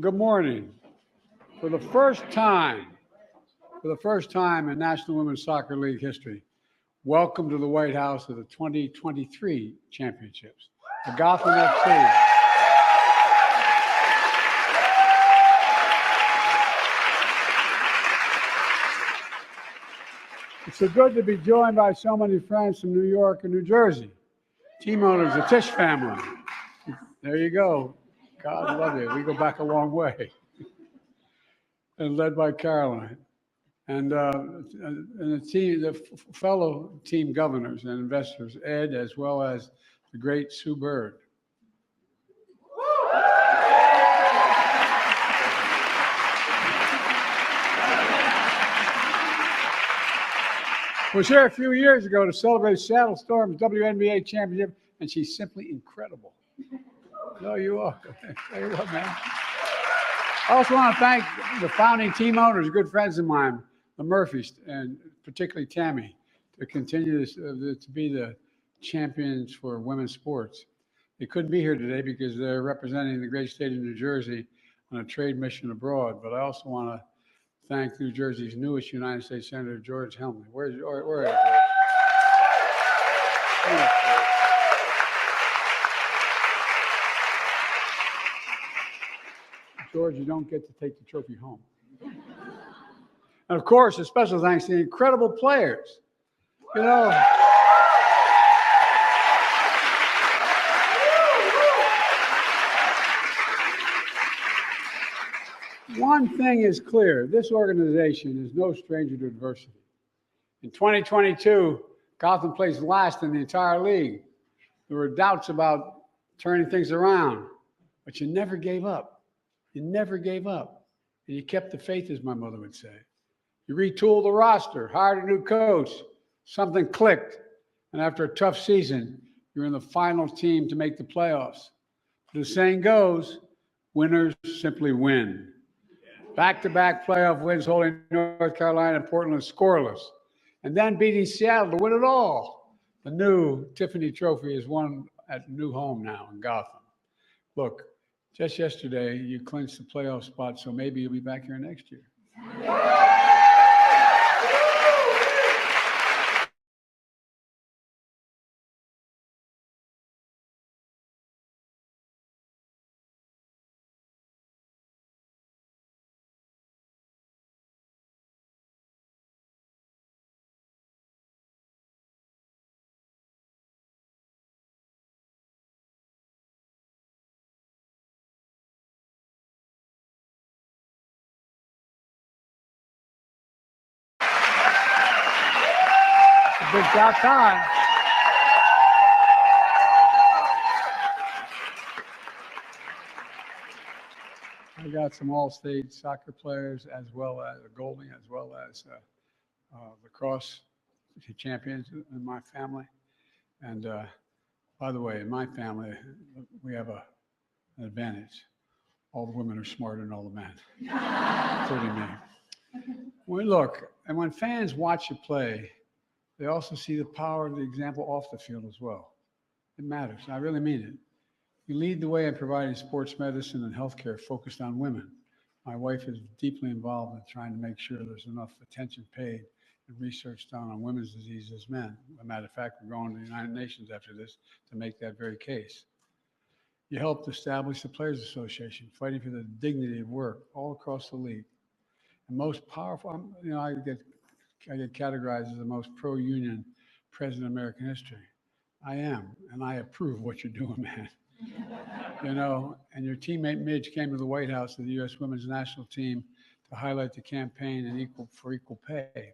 Good morning. For the first time in National Women's Soccer League history, welcome to the White House of the 2023 championships, the Gotham FC. It's so good to be joined by so many friends from New York and New Jersey. Team owners, the Tisch family. There you go. God love you. We go back a long way. And led by Caroline. And the fellow team governors and investors, Ed, as well as the great Sue Bird. Was here a few years ago to celebrate Seattle Storm's WNBA championship, and she's simply incredible. No, you are. Tell you what, man. I also want to thank the founding team owners, good friends of mine, the Murphys, and particularly Tammy, to continue to be the champions for women's sports. They couldn't be here today because they're representing the great state of New Jersey on a trade mission abroad. But I also want to thank New Jersey's newest United States Senator, George Helmley. Where is George? George, you don't get to take the trophy home. And of course, a special thanks to the incredible players. You know, one thing is clear, this organization is no stranger to adversity. In 2022, Gotham placed last in the entire league. There were doubts about turning things around, but you never gave up. You never gave up. And you kept the faith, as my mother would say. You retooled the roster, hired a new coach, something clicked, and after a tough season, you're in the final team to make the playoffs. The saying goes, winners simply win. Back-to-back playoff wins, holding North Carolina and Portland scoreless, and then beating Seattle to win it all. The new Tiffany Trophy is won at a new home now in Gotham. Look, just yesterday, you clinched the playoff spot, so maybe you'll be back here next year. Big shot time. I got some all-state soccer players as well as Golding, as well as lacrosse champions in my family. And by the way, in my family, we have an advantage. All the women are smarter than all the men, including me. Well, look, and when fans watch you play, they also see the power of the example off the field as well. It matters. I really mean it. You lead the way in providing sports medicine and healthcare focused on women. My wife is deeply involved in trying to make sure there's enough attention paid and research done on women's disease as men. As a matter of fact, we're going to the United Nations after this to make that very case. You helped establish the Players Association, fighting for the dignity of work all across the league. And most powerful, you know, I get categorized as the most pro-union president of American history. I am, and I approve what you're doing, man. You know, and your teammate Midge came to the White House of the U.S. Women's National Team to highlight the campaign and for equal pay.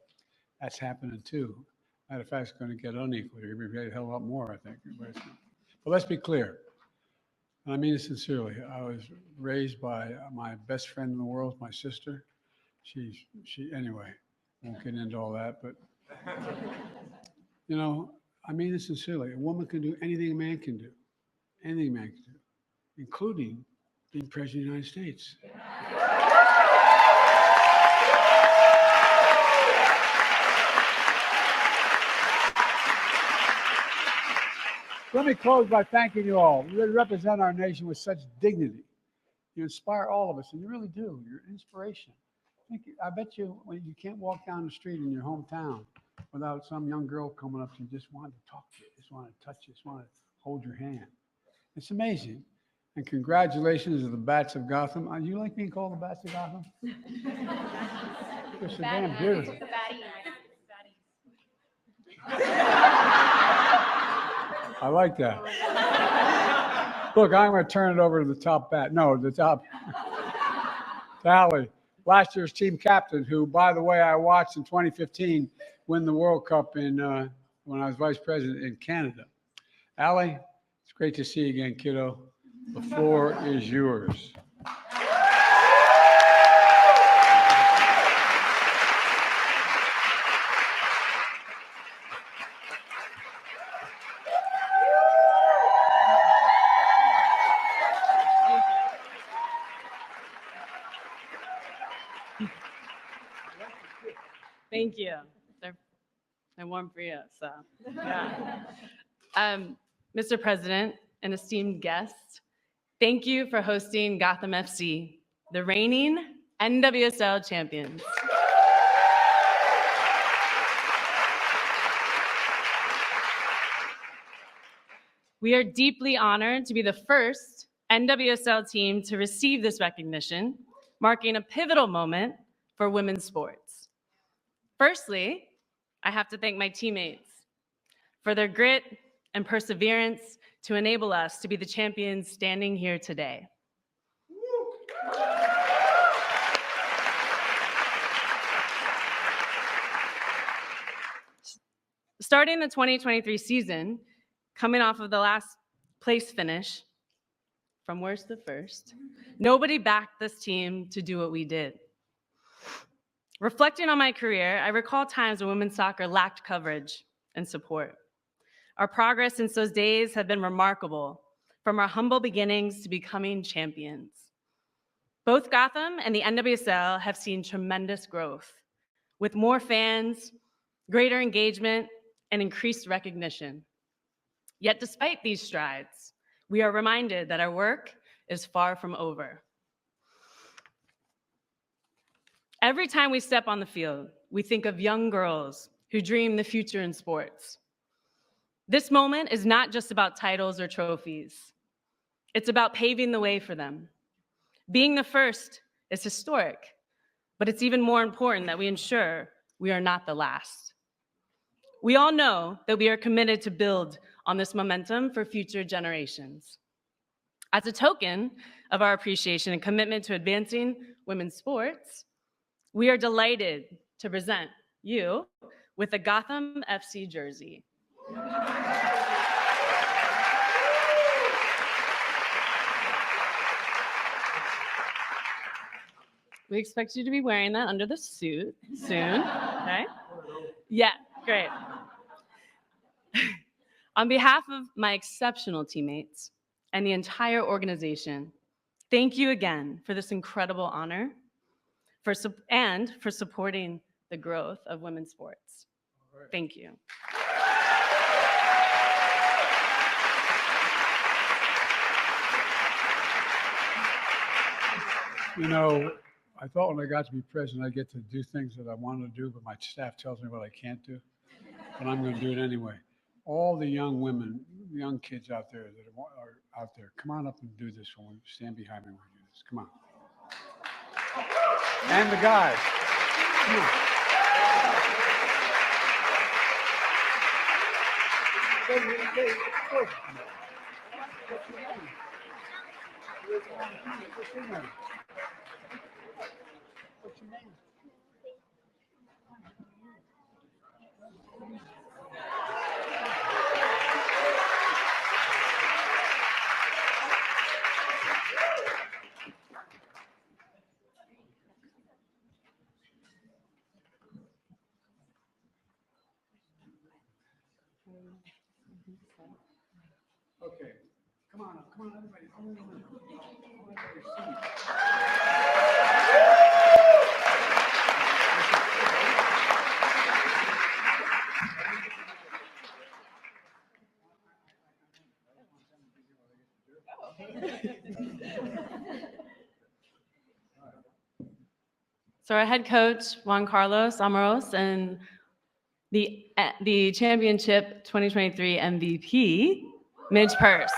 That's happening too. Matter of fact, it's going to get unequal. You're going to be paid a hell of a lot more, I think. But let's be clear, and I mean it sincerely. I was raised by my best friend in the world, my sister. Anyway. Won't get into all that, but, you know, I mean it sincerely. A woman can do anything a man can do. Anything a man can do, including being president of the United States. Let me close by thanking you all. You represent our nation with such dignity You inspire all of us, and you really do. You're inspiration. I bet you when you can't walk down the street in your hometown without some young girl coming up to you, just wanting to talk to you, just want to touch you, just want to hold your hand. It's amazing. And congratulations to the Bats of Gotham. You like being called the Bats of Gotham? You're so damn beautiful. I like that. Look, I'm going to turn it over to the top bat. No, the top. Allie, last year's team captain, who, by the way, I watched in 2015 win the World Cup when I was vice president in Canada. Allie, it's great to see you again, kiddo. The floor is yours. Thank you. They're warm for you, so yeah. Mr. President and esteemed guests, thank you for hosting Gotham FC, the reigning NWSL champions. We are deeply honored to be the first NWSL team to receive this recognition, marking a pivotal moment for women's sports. Firstly, I have to thank my teammates for their grit and perseverance to enable us to be the champions standing here today. Starting the 2023 season, coming off of the last place finish, from worst to first, nobody backed this team to do what we did. Reflecting on my career, I recall times when women's soccer lacked coverage and support. Our progress since those days have been remarkable, from our humble beginnings to becoming champions. Both Gotham and the NWSL have seen tremendous growth, with more fans, greater engagement, and increased recognition. Yet despite these strides, we are reminded that our work is far from over. Every time we step on the field, we think of young girls who dream the future in sports. This moment is not just about titles or trophies. It's about paving the way for them. Being the first is historic, but it's even more important that we ensure we are not the last. We all know that we are committed to build on this momentum for future generations. As a token of our appreciation and commitment to advancing women's sports, we are delighted to present you with a Gotham FC jersey. We expect you to be wearing that under the suit soon, okay? Yeah, great. On behalf of my exceptional teammates and the entire organization, thank you again for this incredible honor and for supporting the growth of women's sports. Thank you. You know, I thought when I got to be president, I'd get to do things that I wanted to do, but my staff tells me what I can't do. But I'm going to do it anyway. All the young women, young kids out there that are out there, come on up and do this when we stand behind me when we do this. Come on. And the guys. Come on. What's your name? Okay. Come on, everybody. So our head coach, Juan Carlos Amaros, and the championship 2023 MVP, Midge Purse.